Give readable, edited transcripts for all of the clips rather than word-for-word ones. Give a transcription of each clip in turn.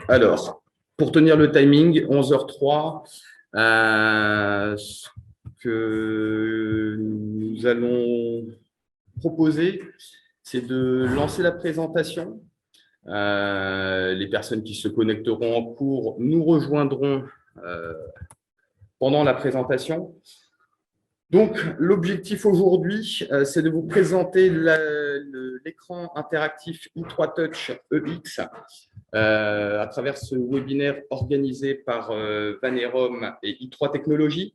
Alors, pour tenir le timing, 11h03, ce que nous allons proposer, c'est de lancer la présentation. Les personnes qui se connecteront en cours nous rejoindront pendant la présentation. Donc, l'objectif aujourd'hui, c'est de vous présenter l'écran interactif i3 Touch EX à travers ce webinaire organisé par Vanerom et i3 Technologies.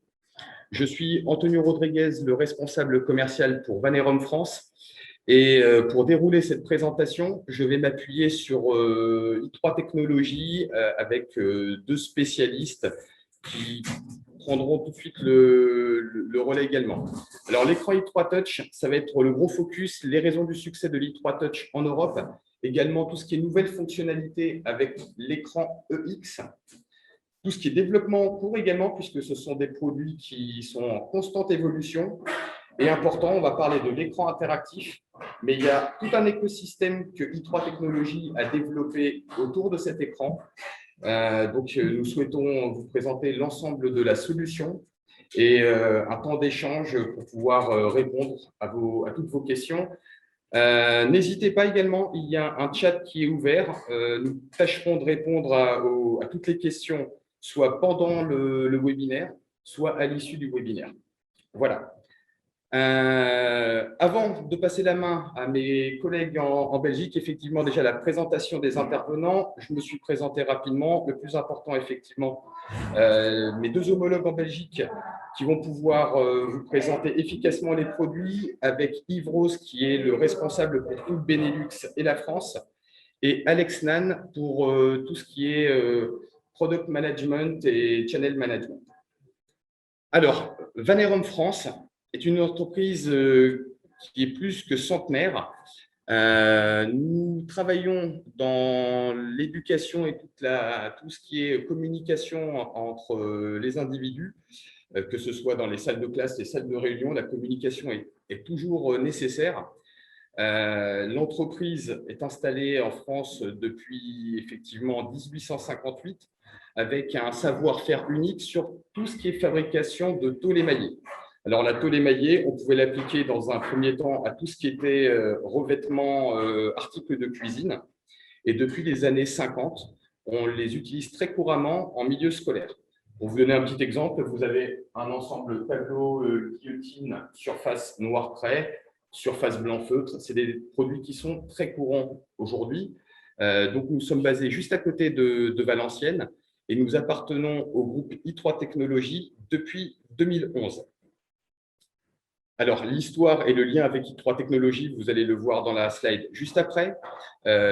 Je suis Antonio Rodriguez, le responsable commercial pour Vanerom France. Et pour dérouler cette présentation, je vais m'appuyer sur i3 Technologies avec deux spécialistes qui prendront tout de suite le relais également. Alors, l'écran i3 Touch, ça va être le gros focus, les raisons du succès de l'i3 Touch en Europe, également tout ce qui est nouvelles fonctionnalités avec l'écran EX, tout ce qui est développement en cours également, puisque ce sont des produits qui sont en constante évolution. Et important, on va parler de l'écran interactif, mais il y a tout un écosystème que i3 Technologies a développé autour de cet écran. Donc, nous souhaitons vous présenter l'ensemble de la solution et un temps d'échange pour pouvoir répondre à toutes vos questions. N'hésitez pas également, il y a un chat qui est ouvert. Nous tâcherons de répondre à toutes les questions, soit pendant le webinaire, soit à l'issue du webinaire. Voilà. Avant de passer la main à mes collègues en Belgique, effectivement, déjà la présentation des intervenants, je me suis présenté rapidement. Le plus important, effectivement, mes deux homologues en Belgique qui vont pouvoir vous présenter efficacement les produits avec Yves Rose, qui est le responsable pour tout le Benelux et la France, et Alex Nan pour tout ce qui est Product Management et Channel Management. Alors, Vanerom France est une entreprise qui est plus que centenaire. Nous travaillons dans l'éducation et tout ce qui est communication entre les individus, que ce soit dans les salles de classe, les salles de réunion. La communication est toujours nécessaire. L'entreprise est installée en France depuis effectivement 1858 avec un savoir-faire unique sur tout ce qui est fabrication de tôle émaillée. Alors, la tôle émaillée, on pouvait l'appliquer dans un premier temps à tout ce qui était revêtement, articles de cuisine. Et depuis les années 50, on les utilise très couramment en milieu scolaire. Pour vous donner un petit exemple, vous avez un ensemble tableau, guillotine, surface noir trait, surface blanc feutre. C'est des produits qui sont très courants aujourd'hui. Donc, nous sommes basés juste à côté de Valenciennes et nous appartenons au groupe i3 Technologies depuis 2011. Alors, l'histoire et le lien avec i3 Technologies, vous allez le voir dans la slide juste après,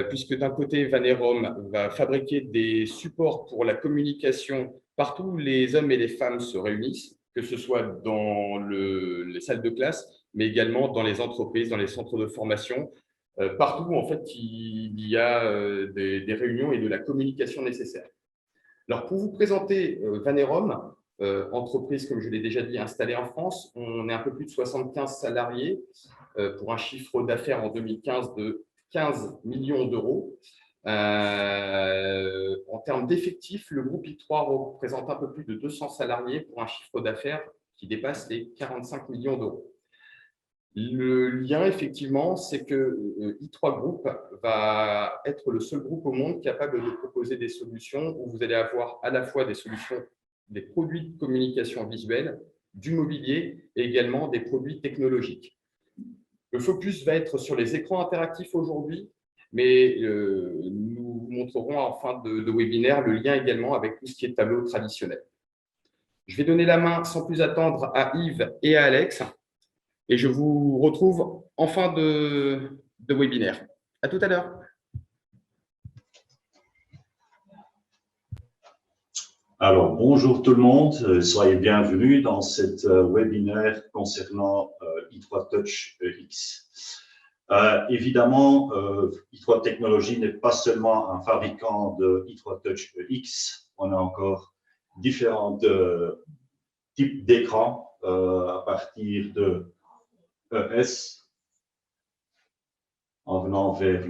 puisque d'un côté, Vanerom va fabriquer des supports pour la communication partout où les hommes et les femmes se réunissent, que ce soit dans les salles de classe, mais également dans les entreprises, dans les centres de formation, partout où en fait, il y a des réunions et de la communication nécessaire. Alors, pour vous présenter Vanerom, entreprise, comme je l'ai déjà dit, installée en France. On est un peu plus de 75 salariés pour un chiffre d'affaires en 2015 de 15 millions d'euros. En termes d'effectifs, le groupe i3 représente un peu plus de 200 salariés pour un chiffre d'affaires qui dépasse les 45 millions d'euros. Le lien, effectivement, c'est que i3 Group va être le seul groupe au monde capable de proposer des solutions où vous allez avoir à la fois des solutions, des produits de communication visuelle, du mobilier et également des produits technologiques. Le focus va être sur les écrans interactifs aujourd'hui, mais nous vous montrerons en fin de webinaire le lien également avec tout ce qui est tableau traditionnel. Je vais donner la main sans plus attendre à Yves et à Alex et je vous retrouve en fin de webinaire. À tout à l'heure. Alors, bonjour tout le monde, soyez bienvenus dans cette webinaire concernant i3 Touch EX. Évidemment, i3 Technologies n'est pas seulement un fabricant de i3 Touch EX, on a encore différents types d'écrans à partir de ES, en venant vers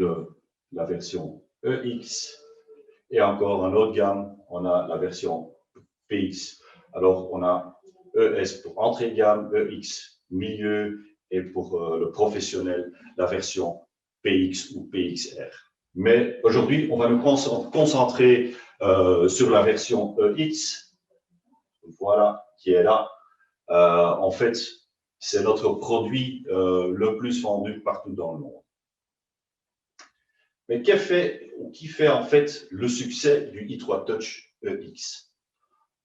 la version EX. Et encore en autre gamme, on a la version PX. Alors, on a ES pour entrée de gamme, EX milieu, et pour le professionnel, la version PX ou PXR. Mais aujourd'hui, on va nous concentrer sur la version EX, voilà, qui est là. En fait, c'est notre produit le plus vendu partout dans le monde. Mais qui fait en fait le succès du i3 Touch EX?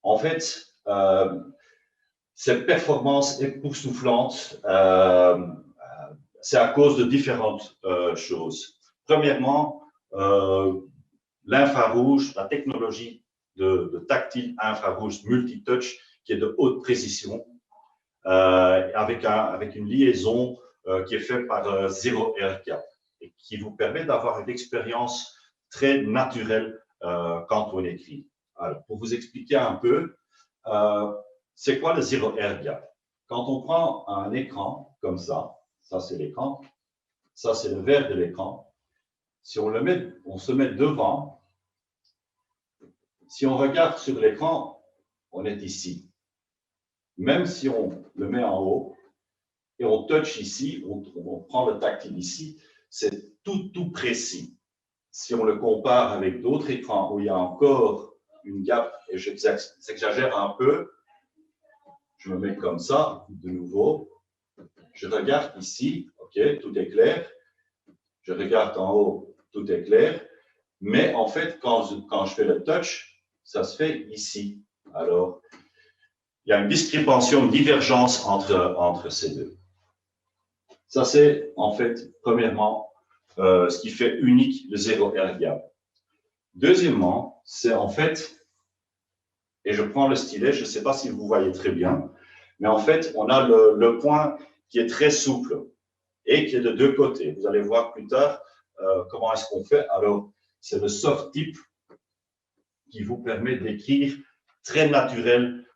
En fait, cette performance époustouflante, c'est à cause de différentes choses. Premièrement, l'infrarouge, la technologie de tactile infrarouge multitouch qui est de haute précision, avec une liaison qui est faite par 0 air gap et qui vous permet d'avoir une expérience très naturelle quand on écrit. Alors, pour vous expliquer un peu, c'est quoi le 0 air gap? Quand on prend un écran comme ça c'est l'écran, ça c'est le verre de l'écran. Si on se met devant, si on regarde sur l'écran, on est ici. Même si on le met en haut et on touch ici, on prend le tactile ici, c'est tout précis. Si on le compare avec d'autres écrans où il y a encore une gap, et j'exagère un peu, je me mets comme ça, de nouveau, je regarde ici, ok, tout est clair, je regarde en haut, tout est clair, mais en fait, quand je fais le touch, ça se fait ici. Alors, il y a une discrépancy, une divergence entre ces deux. Ça, c'est en fait, premièrement, ce qui fait unique le 0 air gap. Deuxièmement, c'est en fait, et je prends le stylet, je ne sais pas si vous voyez très bien, mais en fait, on a le point qui est très souple et qui est de deux côtés. Vous allez voir plus tard comment est-ce qu'on fait. Alors, c'est le soft tip qui vous permet d'écrire très naturel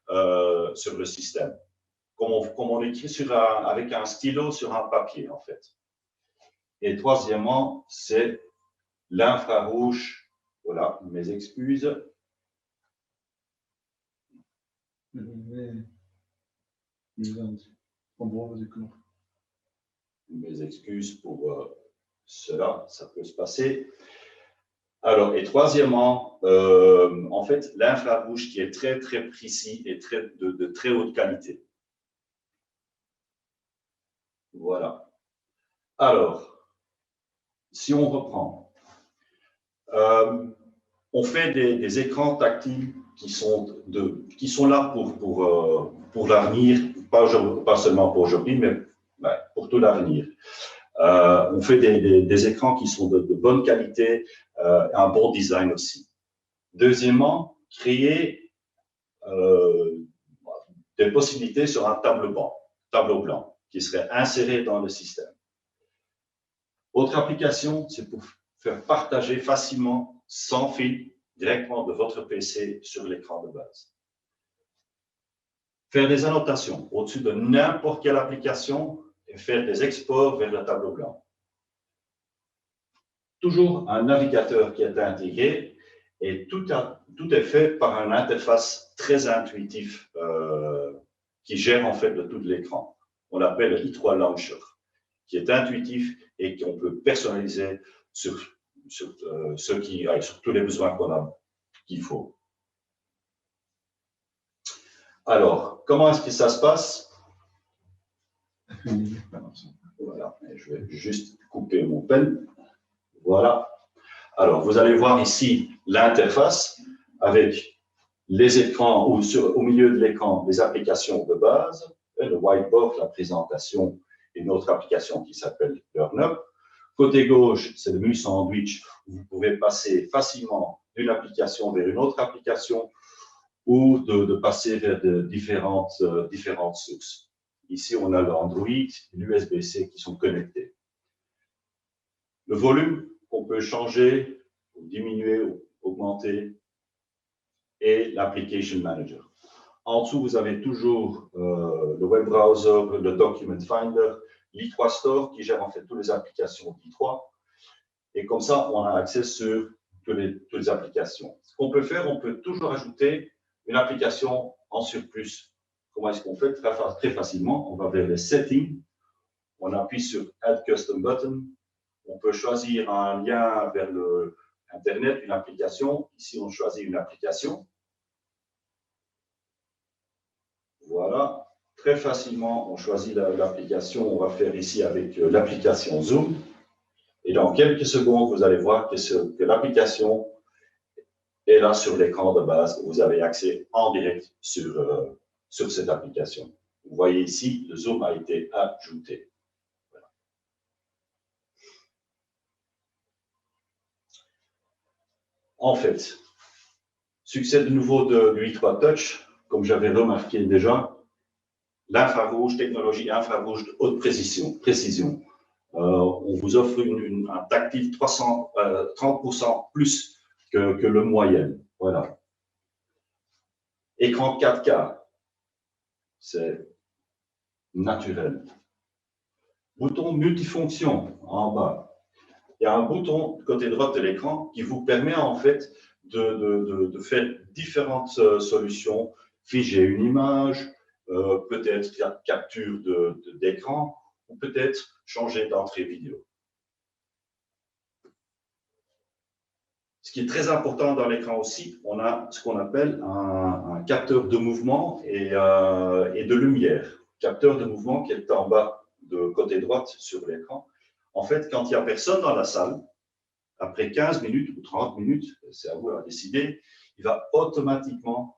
sur le système, comme on écrit avec un stylo sur un papier, en fait. Et troisièmement, c'est l'infrarouge. Voilà, mes excuses. Mes excuses pour cela, ça peut se passer. Alors, et troisièmement, en fait, l'infrarouge qui est très précis et de très haute qualité. Voilà. Alors, si on reprend, on fait des écrans tactiles qui sont là pour l'avenir, pas seulement pour aujourd'hui, mais pour tout l'avenir. On fait des écrans qui sont de bonne qualité, un bon design aussi. Deuxièmement, créer des possibilités sur un tableau blanc qui serait inséré dans le système. Autre application, c'est pour faire partager facilement, sans fil, directement de votre PC sur l'écran de base. Faire des annotations au-dessus de n'importe quelle application et faire des exports vers le tableau blanc. Toujours un navigateur qui est intégré et tout est fait par une interface très intuitive qui gère en fait de tout l'écran. On l'appelle le i3 Launcher, qui est intuitif et qu'on peut personnaliser sur tous les besoins qu'il faut. Alors, comment est-ce que ça se passe? Voilà, je vais juste couper mon pen. Voilà. Alors, vous allez voir ici l'interface avec les écrans ou au milieu de l'écran, les applications de base, le whiteboard, la présentation et une autre application qui s'appelle LearnUp. Côté gauche, c'est le menu sandwich où vous pouvez passer facilement d'une application vers une autre application ou de passer vers différentes sources. Ici, on a l'Android et l'USB-C qui sont connectés. Le volume qu'on peut changer, ou diminuer ou augmenter, et l'Application Manager. En dessous, vous avez toujours le Web Browser, le Document Finder l'I3 Store qui gère en fait toutes les applications d'I3. Et comme ça, on a accès sur toutes les applications. Ce qu'on peut faire, on peut toujours ajouter une application en surplus. Comment est-ce qu'on fait? Très facilement, on va vers les settings, on appuie sur Add Custom Button, on peut choisir un lien vers Internet, une application. Ici, on choisit une application. Voilà, très facilement, on choisit l'application. On va faire ici avec l'application Zoom. Et dans quelques secondes, vous allez voir que l'application est là sur l'écran de base. Vous avez accès en direct sur cette application. Vous voyez ici, le Zoom a été ajouté. Voilà. En fait, succès de nouveau du i3 Touch, comme j'avais remarqué déjà, l'infrarouge, technologie infrarouge de haute précision. On vous offre un tactile 30% plus que le moyen. Voilà. Écran 4K, c'est naturel. Bouton multifonction en bas. Il y a un bouton côté droit de l'écran qui vous permet en fait de faire différentes solutions, figer une image, peut-être capture d'écran, ou peut-être changer d'entrée vidéo. Ce qui est très important dans l'écran aussi, on a ce qu'on appelle un capteur de mouvement et de lumière. Capteur de mouvement qui est en bas de côté droite sur l'écran. En fait, quand il n'y a personne dans la salle, après 15 minutes ou 30 minutes, c'est à vous à décider, il va automatiquement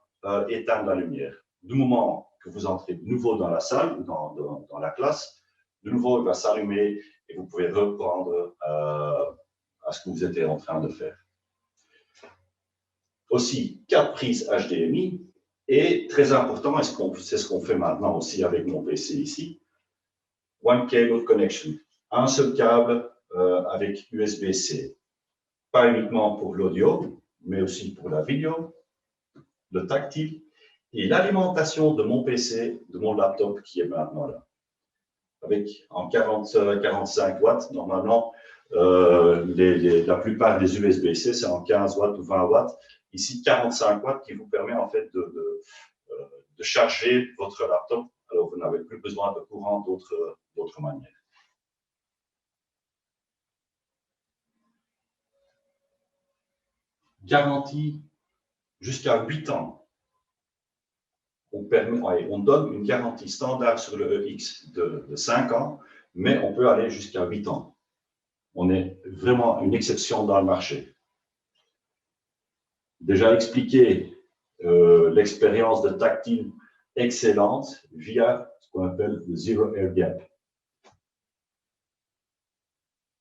éteindre la lumière. Du moment que vous entrez de nouveau dans la salle ou dans la classe, de nouveau, il va s'allumer et vous pouvez reprendre à ce que vous étiez en train de faire. Aussi, 4 prises HDMI et très important, c'est ce qu'on fait maintenant aussi avec mon PC ici, One Cable Connection, un seul câble avec USB-C, pas uniquement pour l'audio, mais aussi pour la vidéo, le tactile et l'alimentation de mon PC, de mon laptop qui est maintenant là. Avec en 45 watts, normalement, la plupart des USB-C, c'est en 15 watts ou 20 watts. Ici, 45 watts qui vous permet en fait de charger votre laptop. Alors, vous n'avez plus besoin de courant d'autres manières. Garantie jusqu'à 8 ans. On donne une garantie standard sur le EX de 5 ans, mais on peut aller jusqu'à 8 ans. On est vraiment une exception dans le marché. Déjà expliqué l'expérience de tactile excellente via ce qu'on appelle le Zero Air Gap.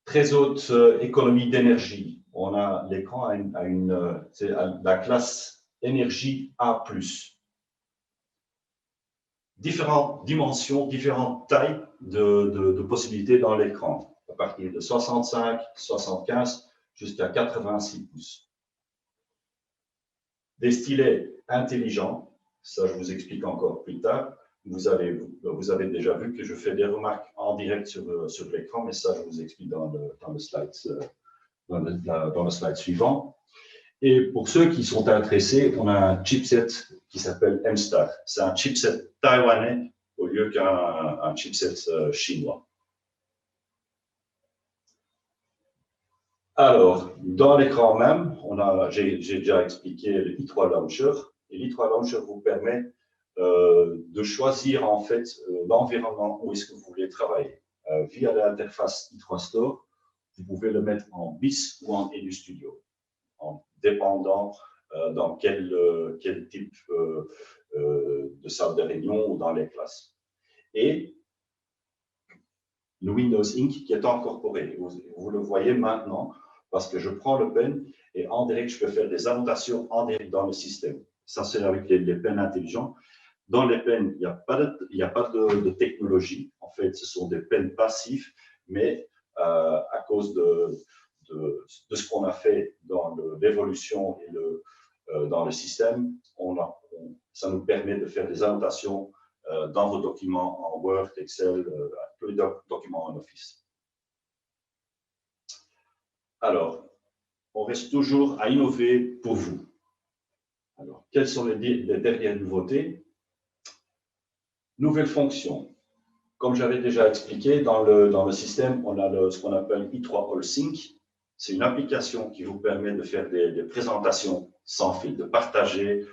Très haute économie d'énergie. On a l'écran c'est la classe énergie A+. Différentes dimensions, différentes tailles de possibilités dans l'écran, à partir de 65, 75 jusqu'à 86 pouces. Des stylets intelligents, ça je vous explique encore plus tard. Vous avez déjà vu que je fais des remarques en direct sur l'écran, mais ça je vous explique dans le slide suivant. Et pour ceux qui sont intéressés, on a un chipset qui s'appelle M-Star. C'est un chipset taïwanais au lieu qu'un chipset chinois. Alors, dans l'écran même, j'ai déjà expliqué le i3 Launcher. Et l'i3 Launcher vous permet de choisir en fait l'environnement où est-ce que vous voulez travailler. Via l'interface i3 Store, vous pouvez le mettre en BIS ou en EduStudio, en dépendant dans quel type de salle de réunion ou dans les classes. Et le Windows Ink qui est incorporé. Vous le voyez maintenant parce que je prends le pen et en direct, je peux faire des annotations en direct dans le système. Ça, c'est avec les pens intelligents. Dans les pens, il n'y a pas de technologie. En fait, ce sont des pens passifs, mais à cause de ce qu'on a fait dans l'évolution et dans le système, ça nous permet de faire des annotations dans vos documents en Word, Excel, tous les documents en Office. Alors, on reste toujours à innover pour vous. Alors, quelles sont les dernières nouveautés? Nouvelles fonctions. Comme j'avais déjà expliqué, dans le système, on a ce qu'on appelle i3 All Sync. C'est une application qui vous permet de faire des présentations sans fil, de partager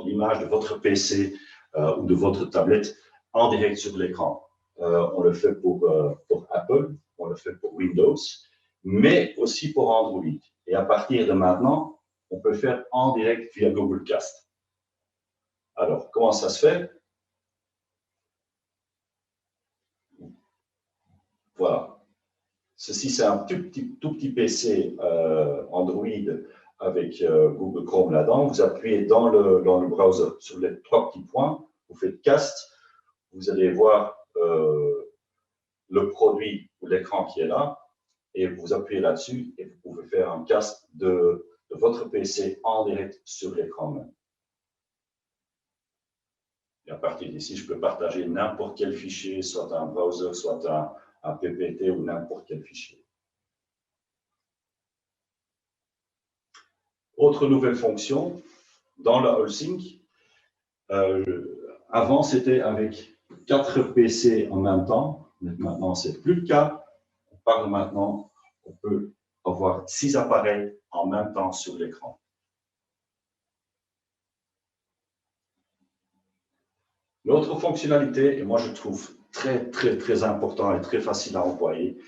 l'image de votre PC ou de votre tablette en direct sur l'écran. On le fait pour Apple, on le fait pour Windows, mais aussi pour Android. Et à partir de maintenant, on peut faire en direct via Google Cast. Alors, comment ça se fait? Voilà. Ceci, c'est un tout petit PC Android avec Google Chrome là-dedans. Vous appuyez dans le browser sur les 3 petits points, vous faites Cast, vous allez voir le produit ou l'écran qui est là, et vous appuyez là-dessus et vous pouvez faire un cast de votre PC en direct sur l'écran même. Et à partir d'ici, je peux partager n'importe quel fichier, soit un browser, soit un PPT ou n'importe quel fichier. Autre nouvelle fonction, dans la AllSync, avant c'était avec 4 PC en même temps, mais maintenant c'est plus le cas. On parle maintenant, on peut avoir 6 appareils en même temps sur l'écran. L'autre fonctionnalité, et moi je trouve très important et très facile à employer,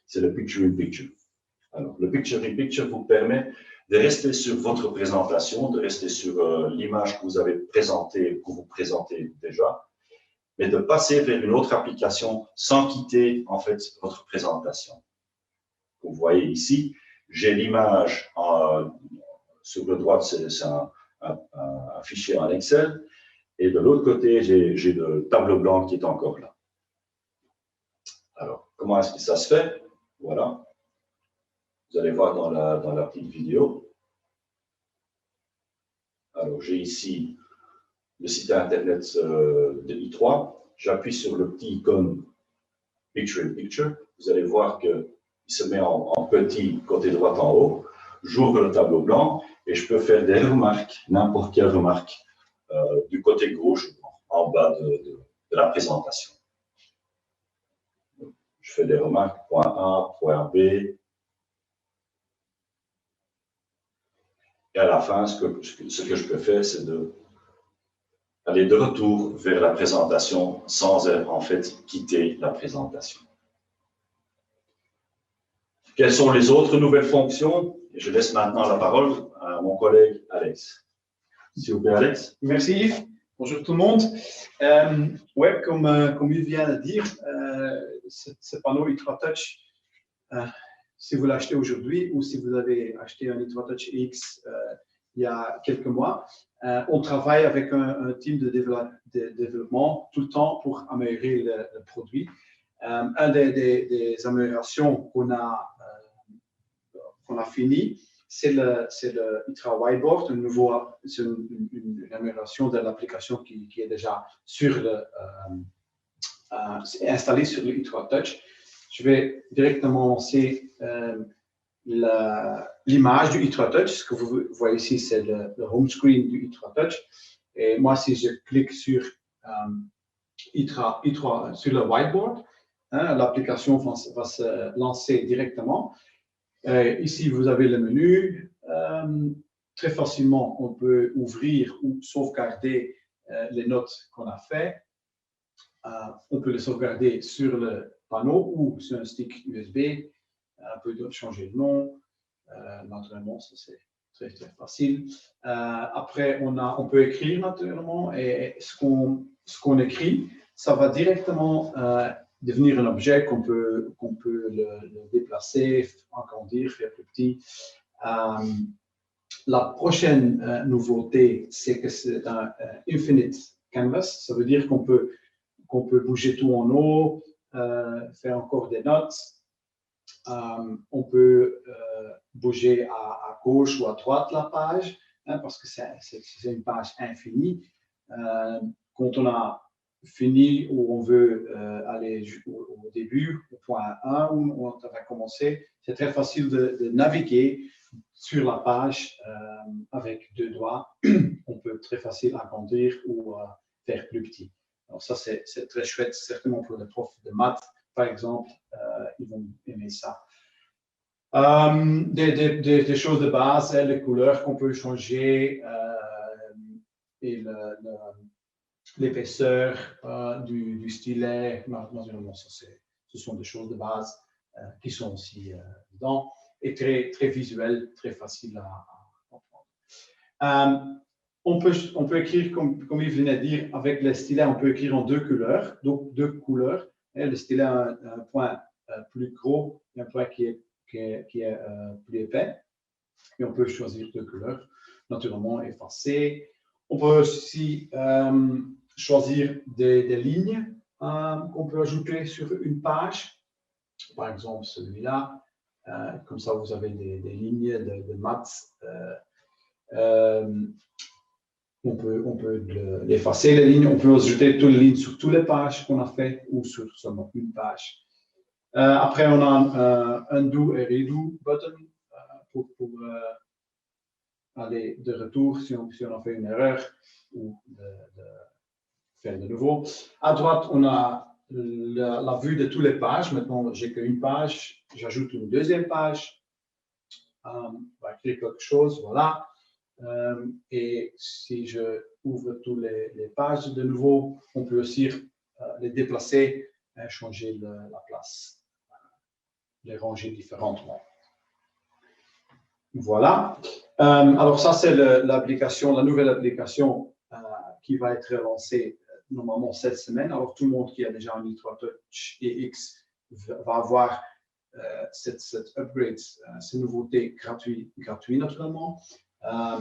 c'est le Picture-in-Picture. Alors, le Picture-in-Picture vous permet de rester sur votre présentation, de rester sur l'image que vous avez présentée, que vous présentez déjà, mais de passer vers une autre application sans quitter en fait votre présentation. Vous voyez ici, j'ai l'image sur le droit, c'est un fichier en Excel, et de l'autre côté, j'ai le tableau blanc qui est encore là. Alors, comment est-ce que ça se fait? Voilà. Vous allez voir dans la petite vidéo. Alors, j'ai ici le site internet de i3. J'appuie sur le petit icône Picture-in-Picture. Vous allez voir qu'il se met en petit côté droit en haut. J'ouvre le tableau blanc et je peux faire des remarques, n'importe quelle remarque, du côté gauche, en bas de la présentation. Je fais des remarques, point A, point B. Et à la fin, ce que je peux faire, c'est d'aller de retour vers la présentation sans en fait quitter la présentation. Quelles sont les autres nouvelles fonctions? Je laisse maintenant la parole à mon collègue Alex. S'il vous plaît, Alex. Merci Yves. Bonjour tout le monde. Ouais, comme Yves vient de dire, ce panneau i3 Touch, si vous l'achetez aujourd'hui ou si vous avez acheté un i3 Touch X il y a quelques mois, on travaille avec un team de développement tout le temps pour améliorer le produit. Un des améliorations qu'on a fini, c'est le i3 Whiteboard, une amélioration de l'application qui est déjà installée sur le i3 Touch. Je vais directement lancer l'image du i3 Touch. Ce que vous voyez ici, c'est le home screen du i3 Touch. Et moi, si je clique sur i3 sur le whiteboard, l'application va se lancer directement. Ici, vous avez le menu. Très facilement, on peut ouvrir ou sauvegarder les notes qu'on a faites. On peut les sauvegarder sur le panneau ou sur un stick USB. On peut changer de nom. Naturellement, ça c'est très facile. Après, on peut écrire naturellement et ce qu'on écrit, ça va directement devenir un objet qu'on peut le déplacer, agrandir, faire plus petit. La prochaine nouveauté, c'est que c'est un infinite canvas. Ça veut dire qu'on peut bouger tout en haut, faire encore des notes. On peut bouger à gauche ou à droite la page, parce que c'est une page infinie. Quand on a fini où on veut aller au début, au point 1 où on va commencer, c'est très facile de naviguer sur la page avec 2 doigts. On peut très facile agrandir ou faire plus petit. Alors ça, c'est très chouette, certainement pour les profs de maths, par exemple, ils vont aimer ça. Des choses de base, les couleurs qu'on peut changer et l'épaisseur du stylet. Naturellement, ce sont des choses de base qui sont aussi dedans et très visuelles, très faciles à comprendre. On peut écrire, comme il venait de dire, avec le stylet, on peut écrire en 2 couleurs. Donc, 2 couleurs. Et le stylet a un point plus gros et un point qui est plus épais. Et on peut choisir 2 couleurs. Naturellement, effacer. On peut aussi choisir des lignes qu'on peut ajouter sur une page. Par exemple, celui-là. Comme ça, vous avez des lignes de maths. On peut l'effacer, les lignes. On peut ajouter toutes les lignes sur toutes les pages qu'on a fait ou sur seulement une page. Après, on a un undo et redo button pour aller de retour si on a fait une erreur ou de faire de nouveau. À droite, on a la vue de toutes les pages. Maintenant, j'ai qu'une page. J'ajoute une deuxième page. On va écrire quelque chose. Voilà. Et si je ouvre toutes les pages de nouveau, on peut aussi les déplacer, changer la place, les ranger différemment. Voilà. Alors ça, c'est l'application, la nouvelle application qui va être lancée normalement cette semaine. Alors tout le monde qui a déjà un i3 Touch EX va avoir cette upgrade, ces nouveautés gratuites naturellement. À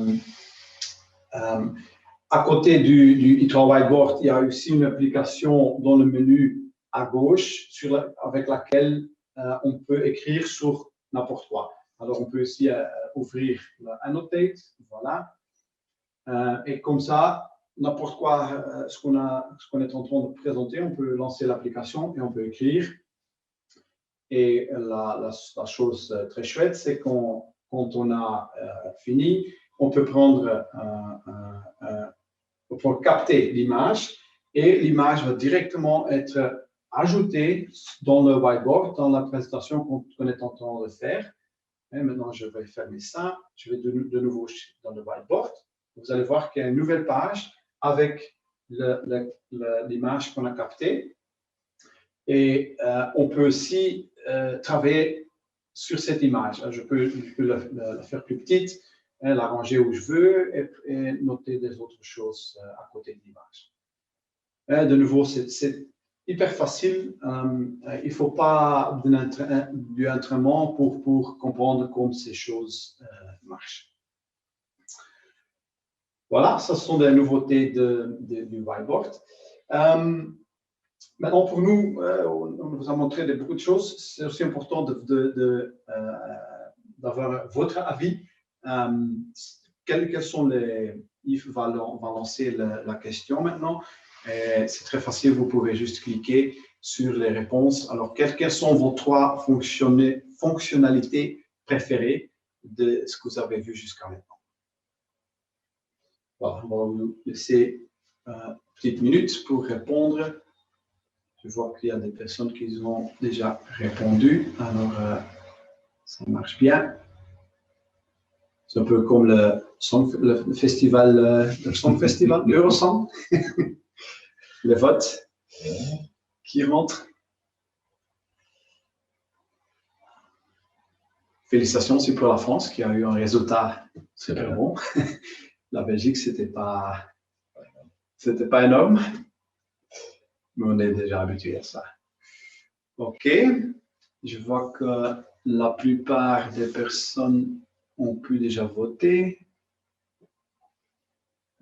côté du i3 Whiteboard, il y a aussi une application dans le menu à gauche avec laquelle on peut écrire sur n'importe quoi. Alors, on peut aussi ouvrir Annotate, voilà. Et comme ça, n'importe quoi, ce qu'on est en train de présenter, on peut lancer l'application et on peut écrire. Et la chose très chouette, c'est quand on a fini, on peut capter l'image et l'image va directement être ajoutée dans le whiteboard, dans la présentation qu'on est en train de faire. Et maintenant, je vais fermer ça. Je vais de nouveau dans le whiteboard. Vous allez voir qu'il y a une nouvelle page avec l'image qu'on a captée. Et on peut aussi travailler sur cette image. Je peux la faire plus petite, l'arranger où je veux et noter des autres choses à côté de l'image. De nouveau, c'est hyper facile. Il ne faut pas du entraînement pour comprendre comment ces choses marchent. Voilà, ce sont des nouveautés du whiteboard. Maintenant, pour nous, on vous a montré beaucoup de choses. C'est aussi important d'avoir votre avis. Quels sont les... Yves va lancer la question maintenant. C'est très facile, vous pouvez juste cliquer sur les réponses. Alors, quelles sont vos 3 fonctionnalités préférées de ce que vous avez vu jusqu'à maintenant? Voilà, on va vous laisser une petite minute pour répondre. Je vois qu'il y a des personnes qui ont déjà répondu. Alors, ça marche bien. C'est un peu comme le festival Eurosong. Les votes qui rentrent. Félicitations aussi pour la France qui a eu un résultat super bon. La Belgique, c'était pas énorme, mais on est déjà habitué à ça. OK. Je vois que la plupart des personnes ont pu déjà voter.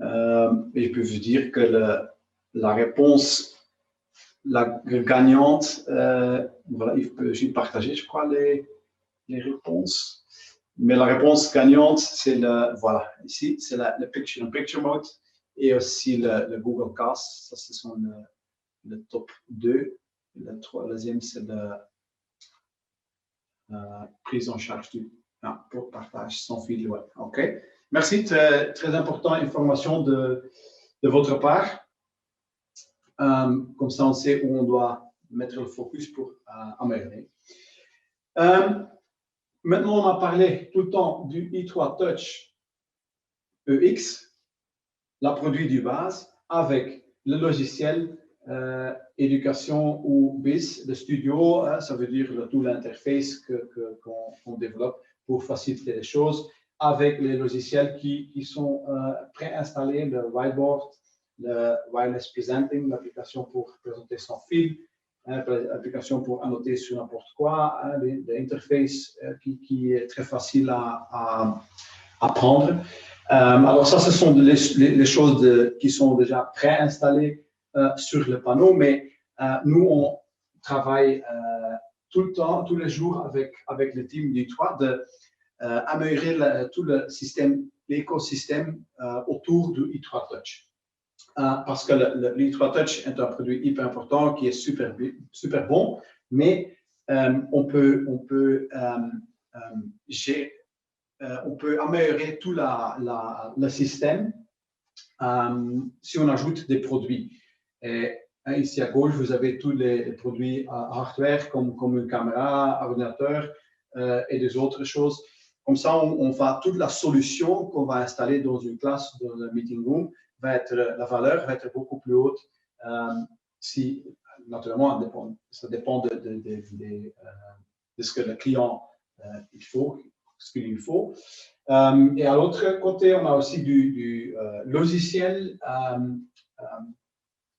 Et je peux vous dire que la réponse, la gagnante, voilà, j'ai partagé, je crois, les réponses. Mais la réponse gagnante, c'est voilà, ici, c'est le Picture-in-Picture Mode et aussi le Google Cast. Ça, ce sont le top 2. Le troisième, c'est la prise en charge pour partage sans fil web. OK. Merci, très important information de votre part. Comme ça, on sait où on doit mettre le focus pour améliorer. Maintenant, on a parlé tout le temps du i3 Touch EX, la produit du base, avec le logiciel éducation ou BIS, le studio, ça veut dire tout l'interface qu'on développe pour faciliter les choses, avec les logiciels qui sont préinstallés, le whiteboard, le wireless presenting, l'application pour présenter sans fil, l'application pour annoter sur n'importe quoi, l'interface qui est très facile à apprendre. Alors ça, ce sont les choses qui sont déjà préinstallées sur le panneau, mais nous, on travaille tout le temps, tous les jours avec le team d'I3 d'améliorer tout le système, l'écosystème autour du i3 Touch. Parce que l'i3 Touch est un produit hyper important qui est super bon, mais on peut améliorer tout le système si on ajoute des produits. Et, ici à gauche, vous avez tous les produits hardware comme une caméra, ordinateur et des autres choses. Comme ça, on va toute la solution qu'on va installer dans une classe, dans le meeting room, la valeur va être beaucoup plus haute. Naturellement, ça dépend de ce que le client ce qu'il lui faut. Et à l'autre côté, on a aussi du logiciel,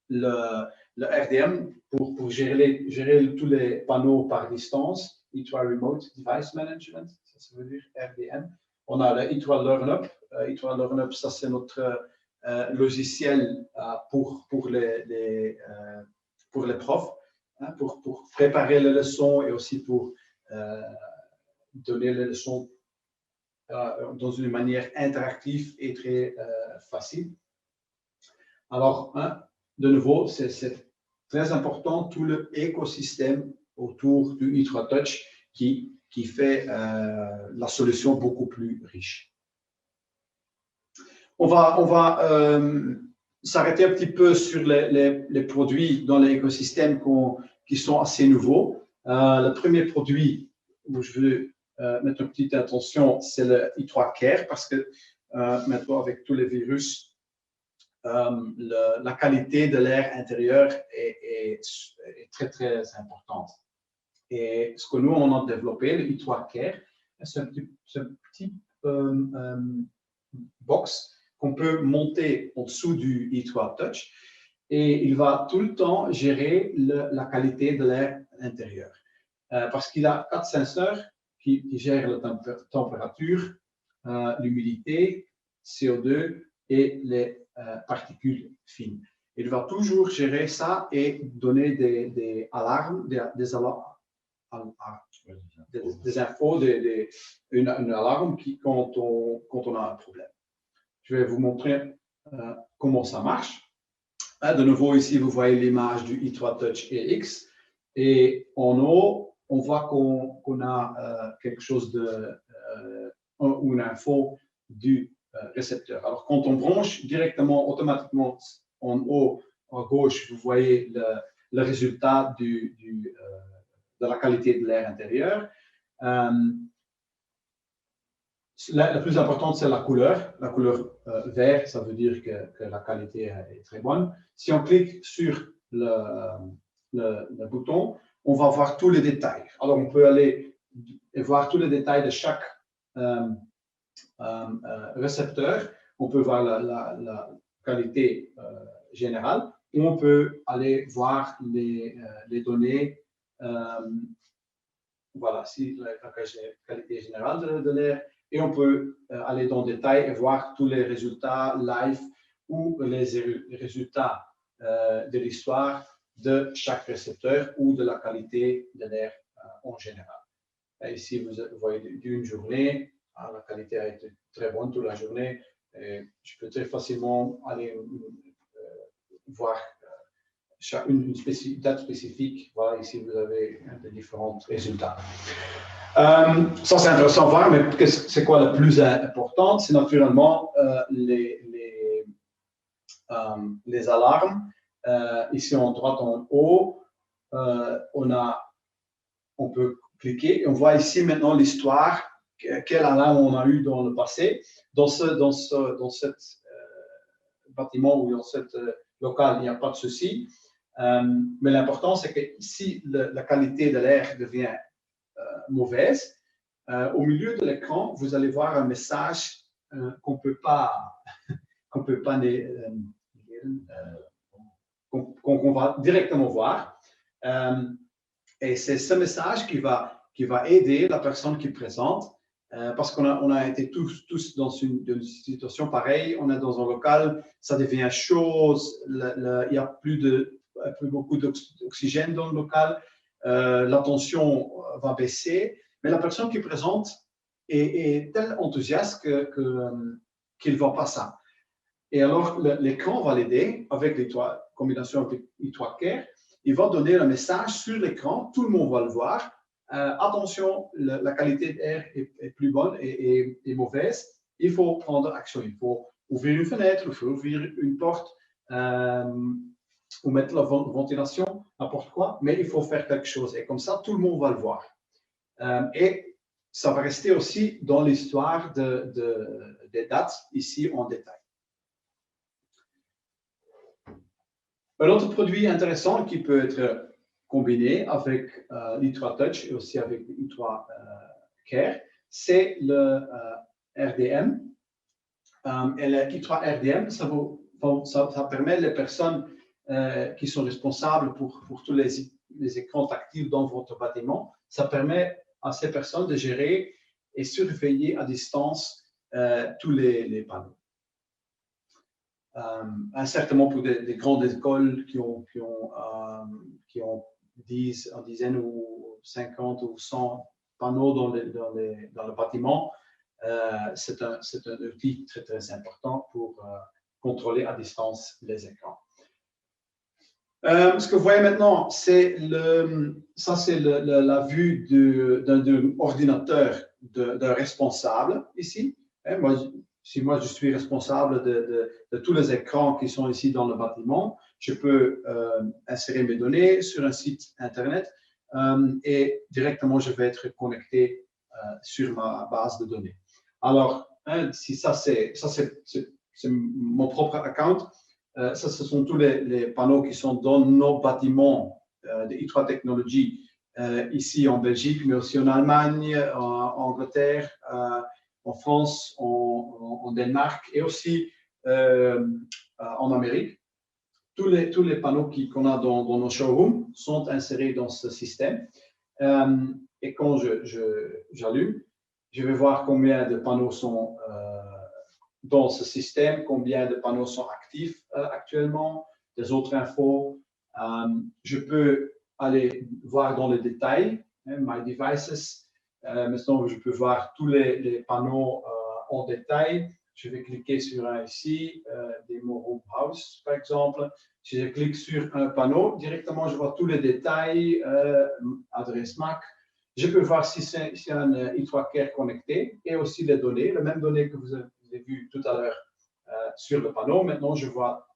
le RDM pour gérer tous les panneaux par distance, i3 Remote Device Management, ça veut dire RDM. On a le i3 LearnUp. i3 LearnUp, ça c'est notre logiciel pour les profs, pour préparer les leçons et aussi pour donner les leçons dans une manière interactive et très facile. Alors, de nouveau, c'est très important tout l'écosystème autour du i3 Touch qui fait la solution beaucoup plus riche. On va s'arrêter un petit peu sur les produits dans l'écosystème qui sont assez nouveaux. Le premier produit où je veux mettre une petite attention, c'est le i3 Care, parce que maintenant, avec tous les virus, la qualité de l'air intérieur est très, très importante. Et ce que nous, on a développé, le i3 Care, c'est un petit box qu'on peut monter au-dessous du i3 Touch et il va tout le temps gérer la qualité de l'air intérieur. Parce qu'il a 4 senseurs qui gèrent la température, l'humidité, CO2 et les particules fines. Il va toujours gérer ça et donner des alarmes, des infos, une alarme quand on a un problème. Je vais vous montrer comment ça marche. De nouveau, ici, vous voyez l'image du i3 Touch EX. Et en haut, on voit qu'on a quelque chose une info du récepteur. Alors, quand on branche directement, automatiquement, en haut, à gauche, vous voyez le résultat de la qualité de l'air intérieur. La plus importante, c'est la couleur. La couleur vert, ça veut dire que la qualité est très bonne. Si on clique sur le bouton, on va voir tous les détails. Alors, on peut aller et voir tous les détails de chaque récepteur. On peut voir la qualité générale ou on peut aller voir les données. Voilà, ici, la qualité générale de l'air. Et on peut aller dans le détail et voir tous les résultats live ou les résultats de l'histoire de chaque récepteur ou de la qualité de l'air en général. Et ici, vous voyez d'une journée, la qualité a été très bonne toute la journée. Et je peux très facilement aller voir une date spécifique. Voilà, ici vous avez des différents résultats. Ça c'est intéressant à voir, mais c'est quoi le plus important? C'est naturellement les alarmes. Ici en droite en haut, on peut cliquer et on voit ici maintenant l'histoire, quelle alarme on a eu dans le passé. Dans cet bâtiment ou dans cette local, il n'y a pas de souci. Mais l'important, c'est que si la qualité de l'air devient mauvaise, au milieu de l'écran, vous allez voir un message qu'on peut va directement voir. Et c'est ce message qui va aider la personne qui présente, parce qu'on a été tous dans une situation pareille. On est dans un local, ça devient chaud, il n'y a plus beaucoup d'oxygène dans le local, la tension va baisser, mais la personne qui présente est tellement enthousiaste qu'il ne voit pas ça. Et alors, l'écran va l'aider avec combination avec e3care. Il va donner un message sur l'écran, tout le monde va le voir. Attention, la qualité d'air est plus bonne et mauvaise. Il faut prendre action. Il faut ouvrir une fenêtre, il faut ouvrir une porte, ou mettre la ventilation, n'importe quoi, mais il faut faire quelque chose. Et comme ça, tout le monde va le voir. Et ça va rester aussi dans l'histoire des dates, ici en détail. Un autre produit intéressant qui peut être combiné avec l'e3 Touch et aussi avec l'e3care, c'est le RDM. Et le e3 RDM, ça permet les personnes qui sont responsables pour tous les écrans tactiles dans votre bâtiment, ça permet à ces personnes de gérer et surveiller à distance tous les panneaux. Certainement pour des grandes écoles qui ont 10, une dizaine ou 50 ou 100 panneaux dans le bâtiment, c'est un outil très, très important pour contrôler à distance les écrans. Ce que vous voyez maintenant, c'est la vue d'un ordinateur d'un responsable ici. Si moi je suis responsable de tous les écrans qui sont ici dans le bâtiment, je peux insérer mes données sur un site internet et directement je vais être connecté sur ma base de données. Alors, si ça c'est mon propre account, ce sont tous les panneaux qui sont dans nos bâtiments de e3 Technology ici en Belgique, mais aussi en Allemagne, en Angleterre, en France, en Danemark et aussi en Amérique. Tous les panneaux qu'on a dans nos showrooms sont insérés dans ce système. Et quand j'allume, je vais voir combien de panneaux sont dans ce système, combien de panneaux sont actifs actuellement, des autres infos. Je peux aller voir dans les détails, My Devices. Maintenant, je peux voir tous les panneaux en détail. Je vais cliquer sur un ici, Demo Room House, par exemple. Si je clique sur un panneau, directement, je vois tous les détails, adresse MAC. Je peux voir si c'est un e3care connecté et aussi les données, les mêmes données que vous avez vues tout à l'heure sur le panneau. Maintenant, je vois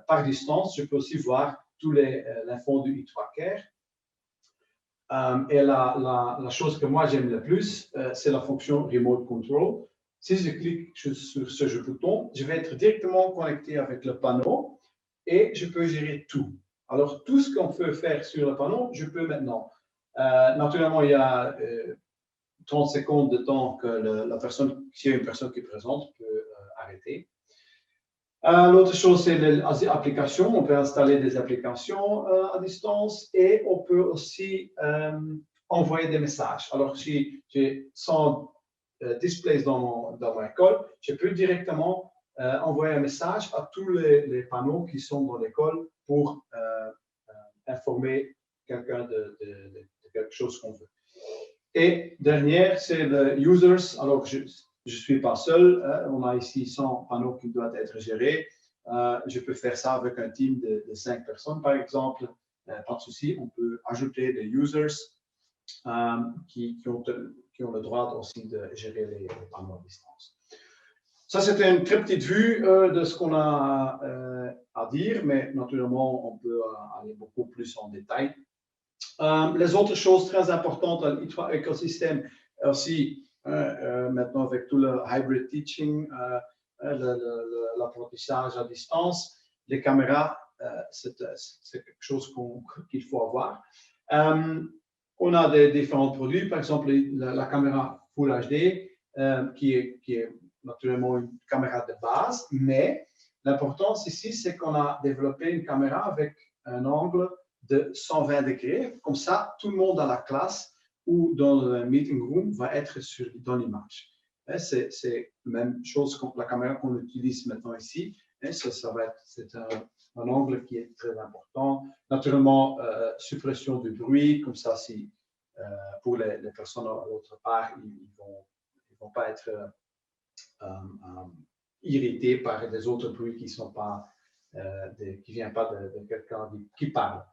par distance, je peux aussi voir tous l'info du e3care. Et la chose que moi j'aime le plus, c'est la fonction Remote Control. Si je clique sur ce bouton, je vais être directement connecté avec le panneau et je peux gérer tout. Alors, tout ce qu'on peut faire sur le panneau, je peux maintenant. Naturellement, il y a 30 secondes de temps que s'il y a une personne qui est présente, peut arrêter. L'autre chose, c'est les applications. On peut installer des applications à distance et on peut aussi envoyer des messages. Alors, si j'ai 100 displays dans mon école, je peux directement envoyer un message à tous les panneaux qui sont dans l'école pour informer quelqu'un de quelque chose qu'on veut. Et dernière, c'est le users. Alors, je ne suis pas seul. On a ici 100 panneaux qui doivent être gérés. Je peux faire ça avec un team de 5 personnes, par exemple. Pas de souci, on peut ajouter des users qui ont le droit aussi de gérer les panneaux à distance. Ça, c'était une très petite vue de ce qu'on a à dire, mais naturellement, on peut aller beaucoup plus en détail. Les autres choses très importantes dans l'écosystème aussi, maintenant avec tout le hybrid teaching, l'apprentissage à distance, les caméras, c'est quelque chose qu'il faut avoir. On a des différents produits, par exemple la caméra Full HD, qui est naturellement une caméra de base, mais l'importance ici, c'est qu'on a développé une caméra avec un angle de 120 degrés. Comme ça, tout le monde dans la classe ou dans le meeting room va être dans l'image. C'est la même chose que la caméra qu'on utilise maintenant ici. C'est un angle qui est très important. Naturellement, suppression du bruit, comme ça, si pour les personnes à l'autre part, ils vont pas être irrités par des autres bruits qui sont pas qui viennent pas de quelqu'un qui parle.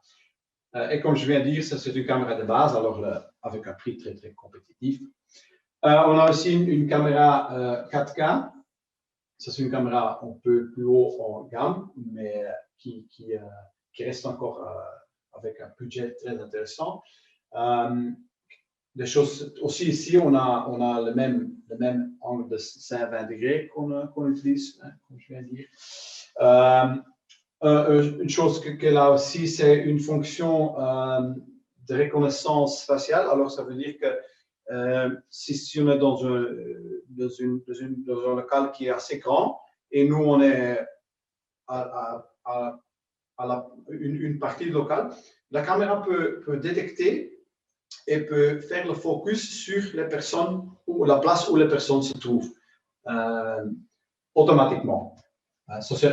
Et comme je viens de dire, c'est une caméra de base, alors avec un prix très, très compétitif. On a aussi une caméra 4K. Ça, c'est une caméra un peu plus haut en gamme, mais qui reste encore avec un budget très intéressant. Des choses aussi ici, on a le même angle de 120 degrés qu'on utilise, hein, comme je viens de dire. Une chose qu'elle a aussi, c'est une fonction de reconnaissance faciale. Alors, ça veut dire que si on est dans un local qui est assez grand et nous, on est à une partie locale, la caméra peut détecter et peut faire le focus sur les personnes ou la place où les personnes se trouvent automatiquement. C'est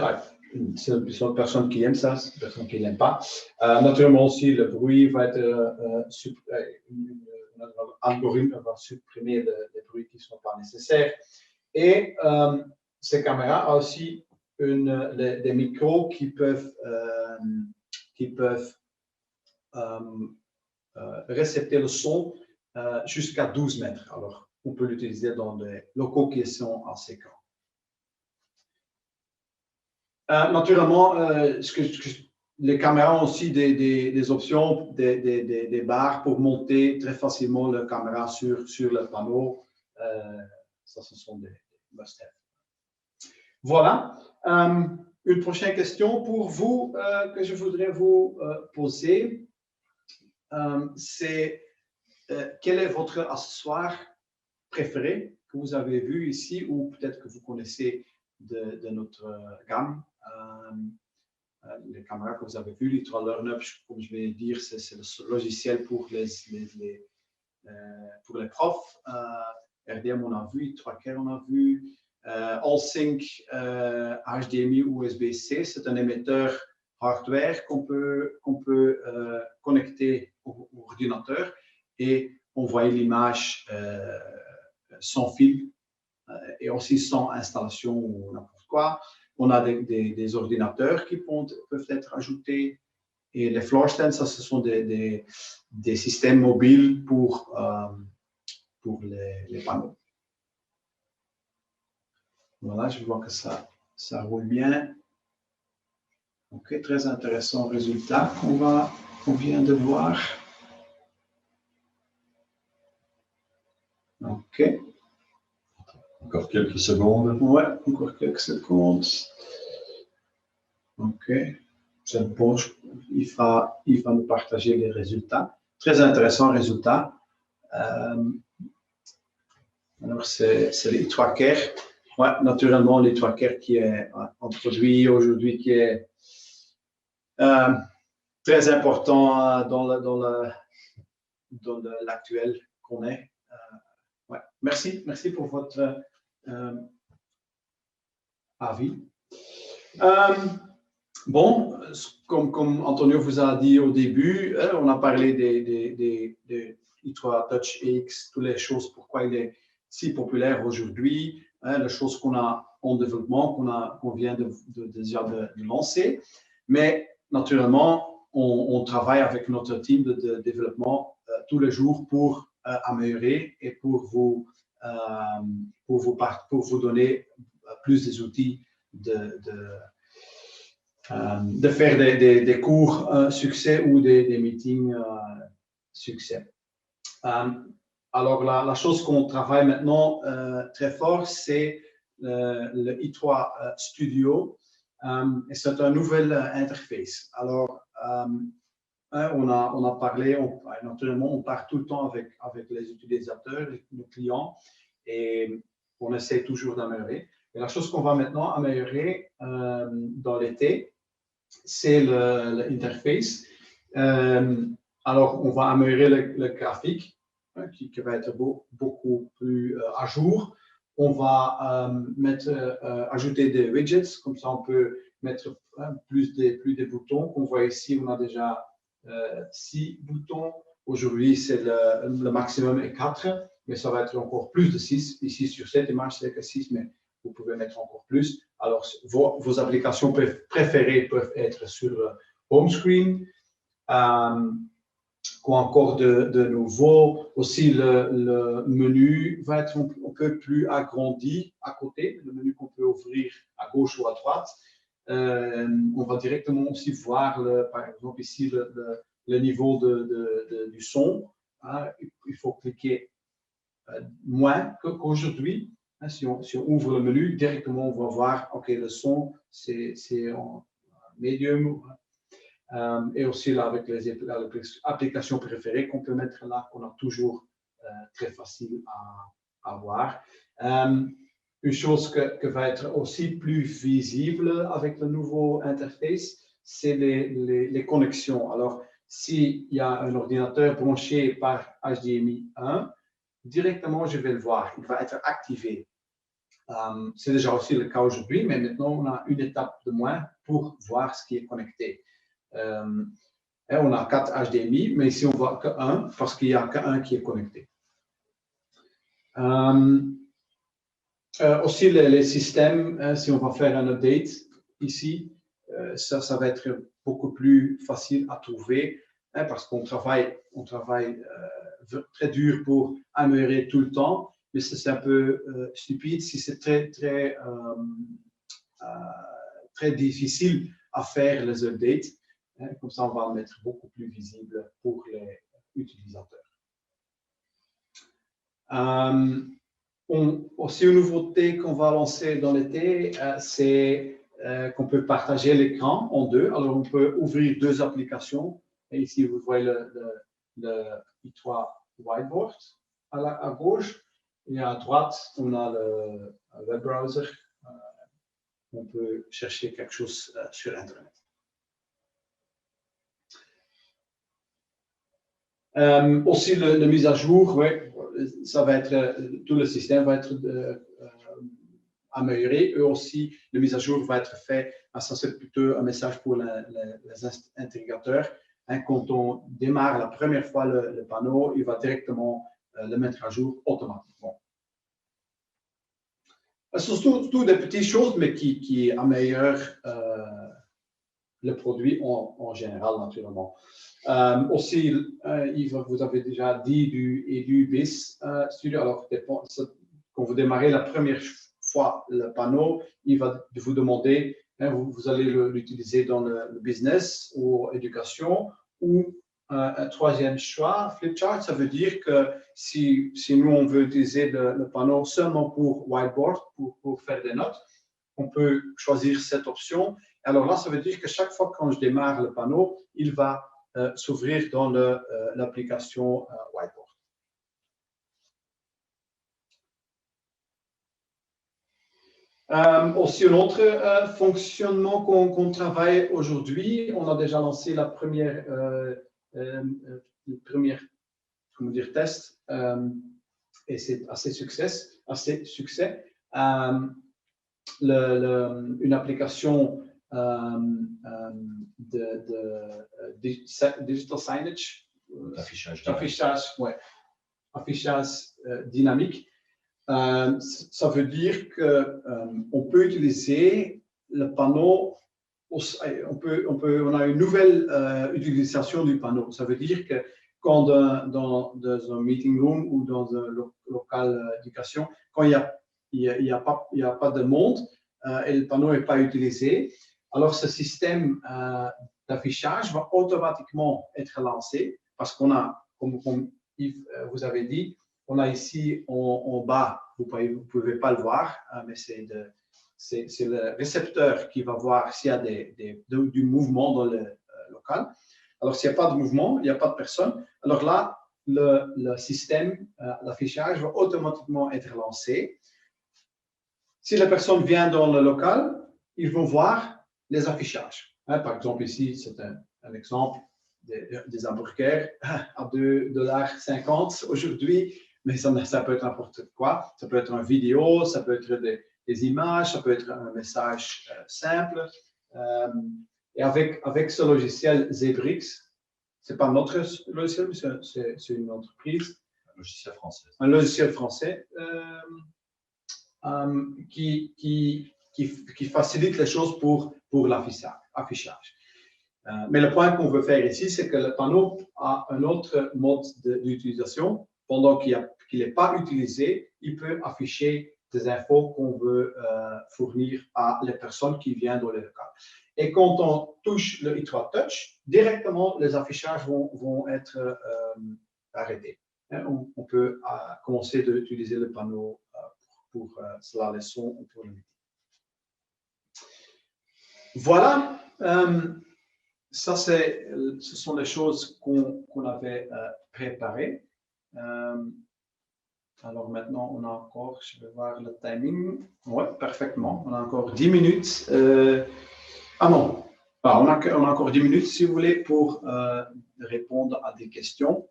une personne qui aime ça, c'est une personne qui n'aime pas. Naturellement aussi, le bruit va être l'algorithme va supprimer les bruits qui ne sont pas nécessaires. Et ces caméras ont aussi des micros qui peuvent récepter le son jusqu'à 12 mètres. Alors, on peut l'utiliser dans des locaux qui sont assez grands. Naturellement, les caméras ont aussi des options, des barres pour monter très facilement la caméra sur le panneau. Ça, ce sont des must-have. Voilà. Une prochaine question pour vous que je voudrais vous poser, c'est quel est votre accessoire préféré que vous avez vu ici ou peut-être que vous connaissez de notre gamme. Les caméras que vous avez vues, les 3 Learn-Up, comme je vais dire, c'est le logiciel pour les profs. RDM, on a vu, 3Care, on a vu. AllSync, HDMI ou USB-C, c'est un émetteur hardware qu'on peut connecter au ordinateur et envoyer l'image sans fil et aussi sans installation ou n'importe quoi. On a des ordinateurs qui peuvent être ajoutés et les floor stands, ça, ce sont des systèmes mobiles pour les panneaux. Voilà, je vois que ça roule bien. Ok, très intéressant résultat qu'on vient de voir. Ok. Encore quelques secondes. Ouais, encore quelques secondes. Ok. C'est bon, il va nous partager les résultats. Très intéressant résultat. Alors, c'est les 3Care. Ouais, naturellement, les 3Care qui est un produit aujourd'hui qui est très important dans l'actuel qu'on est. Ouais. Merci pour votre avis. Bon, comme Antonio vous a dit au début, on a parlé des i3 Touch X, toutes les choses, pourquoi il est si populaire aujourd'hui. les choses qu'on a en développement, qu'on vient déjà de lancer. Mais naturellement, on travaille avec notre team de développement tous les jours pour améliorer et pour vous donner plus des outils de faire des cours succès ou des meetings succès. Alors, la chose qu'on travaille maintenant très fort, c'est le i3 Studio. Et c'est une nouvelle interface. Alors, on a parlé, naturellement, on parle tout le temps avec les utilisateurs, nos clients, et on essaie toujours d'améliorer. Et la chose qu'on va maintenant améliorer dans l'été, c'est l'interface. Alors, on va améliorer le graphique qui va être beaucoup plus à jour. On va ajouter des widgets, comme ça on peut mettre plus des boutons. Qu'on voit ici, on a déjà 6 boutons. Aujourd'hui, c'est le maximum est 4, mais ça va être encore plus de 6. Ici, sur cette image, c'est que 6, mais vous pouvez mettre encore plus. Alors, vos applications préférées peuvent être sur le home screen. Quoi encore de nouveau? Aussi, le menu va être un peu plus agrandi à côté. Le menu qu'on peut ouvrir à gauche ou à droite. On va directement aussi voir, par exemple, ici, le niveau du son. Il faut cliquer moins qu'aujourd'hui. Si on ouvre le menu, directement, on va voir, OK, le son, c'est en medium. Et aussi là, avec les applications préférées qu'on peut mettre là, qu'on a toujours très facile à voir. Une chose que va être aussi plus visible avec le nouveau interface, c'est les connexions. Alors, s'il y a un ordinateur branché par HDMI 1, directement, je vais le voir. Il va être activé. C'est déjà aussi le cas aujourd'hui, mais maintenant, on a une étape de moins pour voir ce qui est connecté. On a 4 HDMI, mais ici, on voit que 1 parce qu'il n'y a qu'un qui est connecté. Aussi, les systèmes, si on va faire un update ici, ça va être beaucoup plus facile à trouver parce qu'on travaille très dur pour améliorer tout le temps, mais c'est un peu stupide si c'est très difficile à faire les updates. Comme ça, on va le mettre beaucoup plus visible pour les utilisateurs. Aussi, une nouveauté qu'on va lancer dans l'été, c'est qu'on peut partager l'écran en deux. Alors, on peut ouvrir 2 applications. Et ici, vous voyez le i3 Whiteboard à gauche. Et à droite, on a le web browser. On peut chercher quelque chose sur Internet. Aussi, la mise à jour, ouais, ça va être, tout le système va être amélioré. Eux aussi, la mise à jour va être faite. Ça, c'est plutôt un message pour les intégrateurs. Quand on démarre la première fois le panneau, il va directement le mettre à jour automatiquement. Ce sont toutes des petites choses, mais qui améliorent le produit en général, naturellement. Aussi, Yves, vous avez déjà dit du BIS Studio. Alors, quand vous démarrez la première fois le panneau, il va vous demander, vous allez l'utiliser dans le business ou éducation, ou un troisième choix, Flipchart. Ça veut dire que si nous, on veut utiliser le panneau seulement pour whiteboard, pour faire des notes, on peut choisir cette option. Alors là, ça veut dire que chaque fois quand je démarre le panneau, il va s'ouvrir dans l'application Whiteboard. Aussi, un autre fonctionnement qu'on travaille aujourd'hui, on a déjà lancé le premier test et c'est assez succès. Une application digital signage, affichage dynamique. Ça veut dire qu'on peut utiliser le panneau, on a une nouvelle utilisation du panneau. Ça veut dire que quand dans un meeting room ou dans un local d'éducation, quand il n'y a pas de monde et le panneau n'est pas utilisé, alors ce système d'affichage va automatiquement être lancé parce qu'on a, comme Yves vous avez dit, on a ici en bas, vous ne pouvez pas le voir, mais c'est le récepteur qui va voir s'il y a du mouvement dans le local. Alors, s'il n'y a pas de mouvement, il n'y a pas de personne, alors là, le système d'affichage va automatiquement être lancé. Si la personne vient dans le local, ils vont voir les affichages. Par exemple, ici, c'est un exemple des hamburgers à 2,50 $ aujourd'hui, mais ça peut être n'importe quoi. Ça peut être une vidéo, ça peut être des images, ça peut être un message simple. Et avec ce logiciel Zebrix, ce n'est pas notre logiciel, mais c'est une entreprise. Un logiciel français. Un logiciel français qui facilite les choses pour l'affichage. Mais le point qu'on veut faire ici, c'est que le panneau a un autre mode d'utilisation. Pendant qu'il n'est pas utilisé, il peut afficher des infos qu'on veut fournir à les personnes qui viennent dans le local. Et quand on touche le E3 Touch, directement, les affichages vont être arrêtés. On peut commencer d'utiliser le panneau pour la leçon ou pour le meeting. Voilà. Ça, ce sont les choses qu'on avait préparées. Alors maintenant, on a encore, je vais voir le timing. Oui, parfaitement. On a encore 10 minutes. Non. On a encore 10 minutes, si vous voulez, pour répondre à des questions.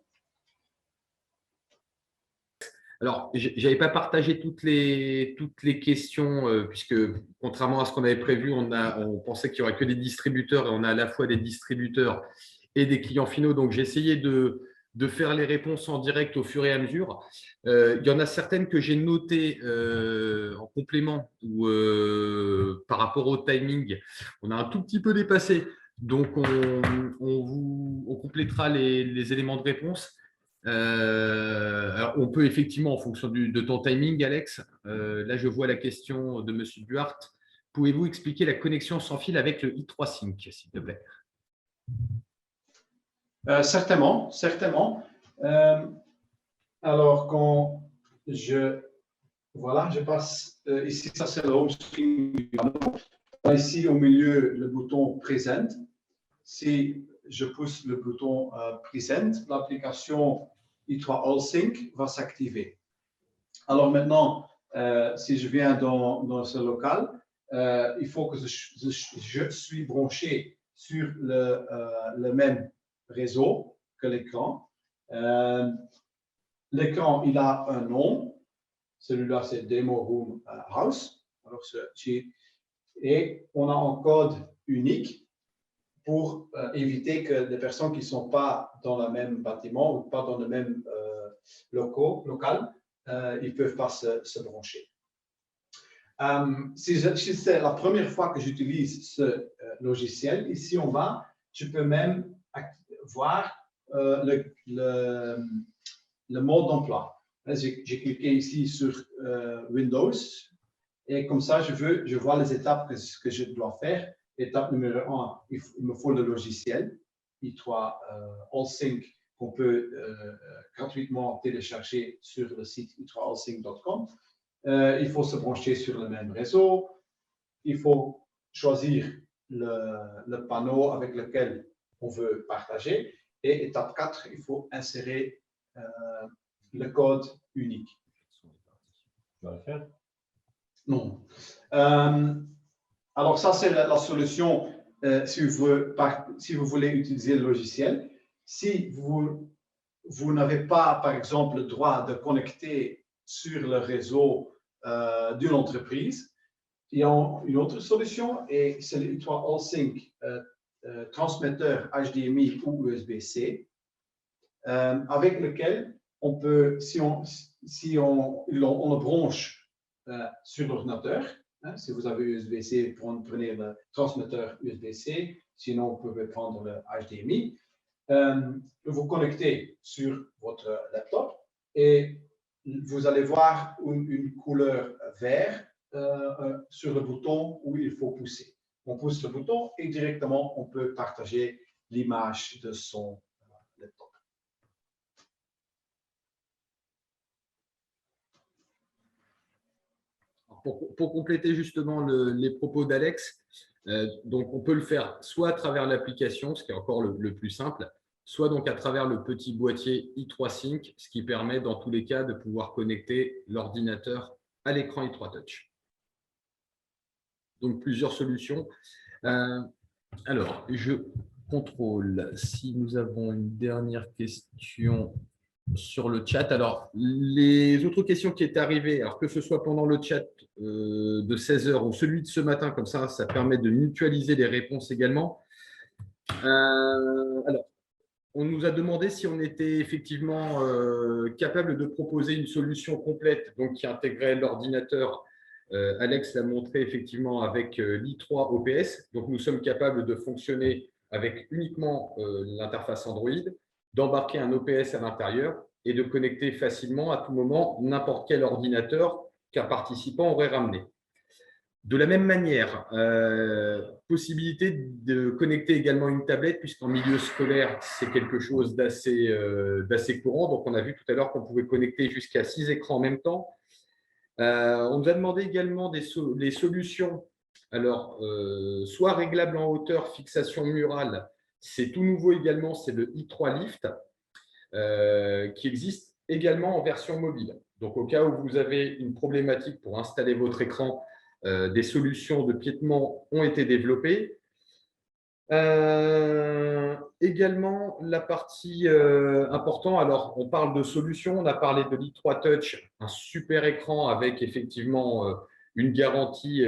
Alors, je n'avais pas partagé toutes les questions, puisque contrairement à ce qu'on avait prévu, on pensait qu'il n'y aurait que des distributeurs et on a à la fois des distributeurs et des clients finaux. Donc, j'ai essayé de faire les réponses en direct au fur et à mesure. Il y en a certaines que j'ai notées en complément ou par rapport au timing. On a un tout petit peu dépassé. Donc, on complétera les éléments de réponse. Alors, on peut effectivement, en fonction de ton timing, Alex, là, je vois la question de M. Duhart. Pouvez-vous expliquer la connexion sans fil avec le I3 Sync, s'il te plaît? Certainement. Alors, quand je passe ici, ça c'est le home screen du panneau. Ici, au milieu, le bouton Present. Si je pousse le bouton Present, l'application I3 All Sync va s'activer. Alors maintenant, si je viens dans ce local, il faut que je suis branché sur le même réseau que l'écran. L'écran, il a un nom. Celui-là, c'est Demo Room House. Alors, et on a un code unique pour éviter que des personnes qui ne sont pas dans le même bâtiment ou pas dans le même local, ils ne peuvent pas se brancher. Si c'est la première fois que j'utilise ce logiciel, ici en bas, je peux même voir le mode d'emploi. J'ai cliqué ici sur Windows et comme ça, je vois les étapes que je dois faire. Étape numéro 1, il me faut le logiciel I3 All Sync qu'on peut gratuitement télécharger sur le site i3allsync.com. Il faut se brancher sur le même réseau. Il faut choisir le panneau avec lequel on veut partager. Et étape 4, il faut insérer le code unique. Tu vas le faire? Non. Alors, ça, c'est la solution si vous voulez utiliser le logiciel. Si vous n'avez pas, par exemple, le droit de connecter sur le réseau d'une entreprise, il y a une autre solution et c'est le I3 All Sync transmetteur HDMI ou USB-C avec lequel on peut, si si on le branche sur l'ordinateur, hein, si vous avez USB-C, prenez le transmetteur USB-C, sinon vous pouvez prendre le HDMI. Vous connectez sur votre laptop et vous allez voir une couleur vert sur le bouton où il faut pousser. On pousse le bouton et directement on peut partager l'image de son laptop. Pour compléter justement les propos d'Alex, donc on peut le faire soit à travers l'application, ce qui est encore le plus simple, soit donc à travers le petit boîtier i3 Sync, ce qui permet dans tous les cas de pouvoir connecter l'ordinateur à l'écran i3 Touch. Donc plusieurs solutions. Alors, je contrôle si nous avons une dernière question sur le chat. Alors, les autres questions qui étaient arrivées, alors que ce soit pendant le chat de 16 h ou celui de ce matin, comme ça permet de mutualiser les réponses également. Alors, on nous a demandé si on était effectivement capable de proposer une solution complète, donc qui intégrait l'ordinateur. Alex l'a montré effectivement avec l'i3 OPS. Donc, nous sommes capables de fonctionner avec uniquement l'interface Android, d'embarquer un OPS à l'intérieur et de connecter facilement à tout moment n'importe quel ordinateur qu'un participant aurait ramené. De la même manière, possibilité de connecter également une tablette, puisqu'en milieu scolaire, c'est quelque chose d'assez courant. Donc, on a vu tout à l'heure qu'on pouvait connecter jusqu'à 6 écrans en même temps. On nous a demandé également les solutions, alors, soit réglables en hauteur, fixation murale, c'est tout nouveau également, c'est le i3 Lift, qui existe également en version mobile. Donc, au cas où vous avez une problématique pour installer votre écran, des solutions de piétement ont été développées. Également, la partie importante, alors on parle de solutions, on a parlé de l'i3 Touch, un super écran avec effectivement une garantie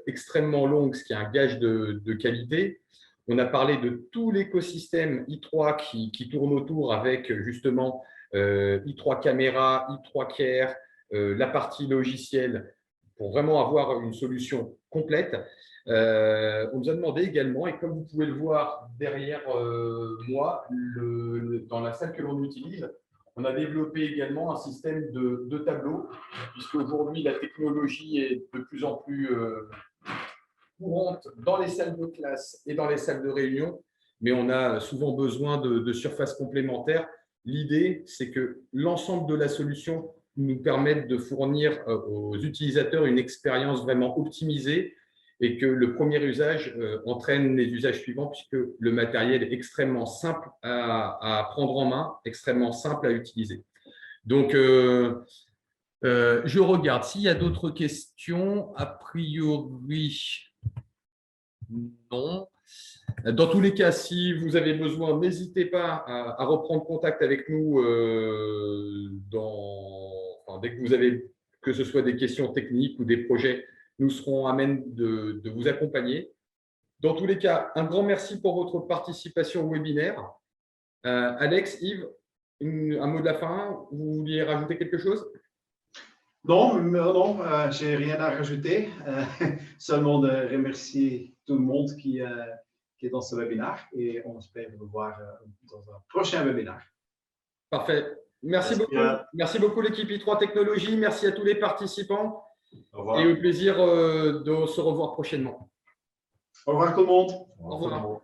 extrêmement longue, ce qui est un gage de qualité. On a parlé de tout l'écosystème i3 qui tourne autour avec justement i3 caméra, i3 Care, la partie logicielle pour vraiment avoir une solution complète. On nous a demandé également, et comme vous pouvez le voir derrière moi, dans la salle que l'on utilise, on a développé également un système de tableaux, puisqu'aujourd'hui la technologie est de plus en plus courante dans les salles de classe et dans les salles de réunion, mais on a souvent besoin de surfaces complémentaires. L'idée, c'est que l'ensemble de la solution nous permette de fournir aux utilisateurs une expérience vraiment optimisée et que le premier usage entraîne les usages suivants, puisque le matériel est extrêmement simple à prendre en main, extrêmement simple à utiliser. Donc, je regarde s'il y a d'autres questions. A priori, non. Dans tous les cas, si vous avez besoin, n'hésitez pas à reprendre contact avec nous dès que vous avez, que ce soit des questions techniques ou des projets, nous serons à même de vous accompagner. Dans tous les cas, un grand merci pour votre participation au webinaire. Alex, Yves, un mot de la fin, vous vouliez rajouter quelque chose? Non, je n'ai rien à rajouter. Seulement de remercier tout le monde qui est dans ce webinaire et on espère vous voir dans un prochain webinaire. Parfait. Merci beaucoup. Merci beaucoup l'équipe i3 Technologies. Merci à tous les participants. Au revoir. Et au plaisir de se revoir prochainement. Au revoir tout le monde. Au revoir.